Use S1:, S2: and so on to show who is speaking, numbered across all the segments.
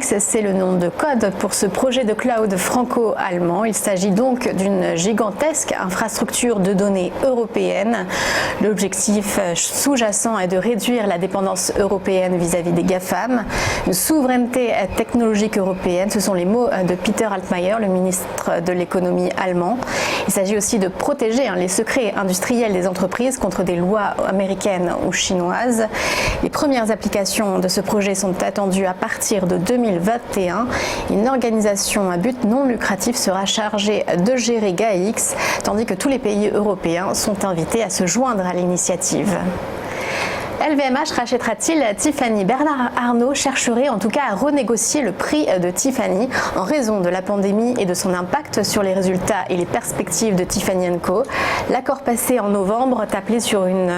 S1: KX, c'est le nom de code pour ce projet de cloud franco-allemand. Il s'agit donc d'une gigantesque infrastructure de données européenne. L'objectif sous-jacent est de réduire la dépendance européenne vis-à-vis des GAFAM. Une souveraineté technologique européenne, ce sont les mots de Peter Altmaier, le ministre de l'économie allemand. Il s'agit aussi de protéger les secrets industriels des entreprises contre des lois américaines ou chinoises. Les premières applications de ce projet sont attendues à partir de 2021. Une organisation à but non lucratif sera chargée de gérer KX, tandis que tous les pays européens sont invités à se joindre à l'initiative. LVMH rachètera-t-il Tiffany? Bernard Arnault chercherait en tout cas à renégocier le prix de Tiffany en raison de la pandémie et de son impact sur les résultats et les perspectives de Tiffany & Co. L'accord passé en novembre tablait sur une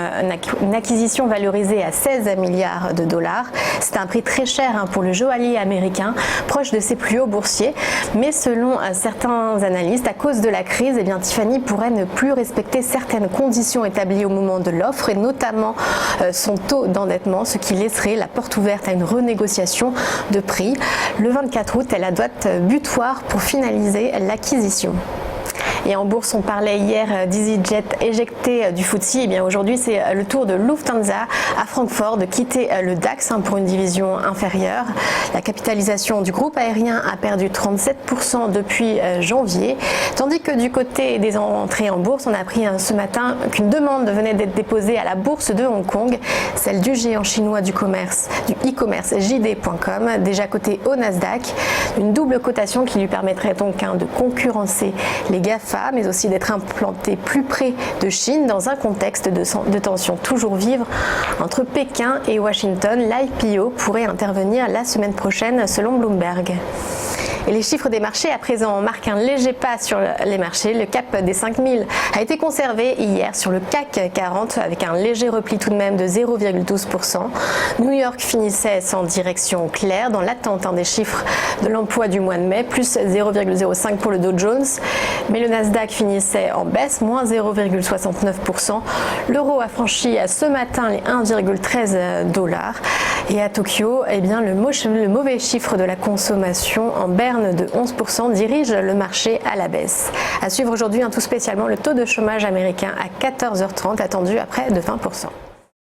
S1: acquisition valorisée à 16 milliards de dollars. C'est un prix très cher pour le joaillier américain, proche de ses plus hauts boursiers. Mais selon certains analystes, à cause de la crise, Tiffany pourrait ne plus respecter certaines conditions établies au moment de l'offre et notamment son taux d'endettement, ce qui laisserait la porte ouverte à une renégociation de prix. Le 24 août est la date butoir pour finaliser l'acquisition. Et en bourse, on parlait hier d'EasyJet éjecté du FTSE. Aujourd'hui, c'est le tour de Lufthansa à Francfort de quitter le DAX pour une division inférieure. La capitalisation du groupe aérien a perdu 37% depuis janvier, tandis que du côté des entrées en bourse, on a appris ce matin qu'une demande venait d'être déposée à la bourse de Hong Kong, celle du géant chinois du e-commerce JD.com, déjà coté au Nasdaq. Une double cotation qui lui permettrait donc de concurrencer les GAFA, mais aussi d'être implanté plus près de Chine dans un contexte de tensions toujours vives entre Pékin et Washington. L'IPO pourrait intervenir la semaine prochaine selon Bloomberg. Et les chiffres des marchés à présent marquent un léger pas sur les marchés. Le cap des 5000 a été conservé hier sur le CAC 40 avec un léger repli tout de même de 0,12%. New York finissait sans direction claire dans l'attente des chiffres de l'emploi du mois de mai, plus 0,05 pour le Dow Jones. Mais le Nasdaq finissait en baisse, moins 0,69%. L'euro a franchi ce matin les 1,13 $. Et à Tokyo, le mauvais chiffre de la consommation en berne de 11% dirige le marché à la baisse. À suivre aujourd'hui tout spécialement le taux de chômage américain à 14h30 attendu à près de 20%.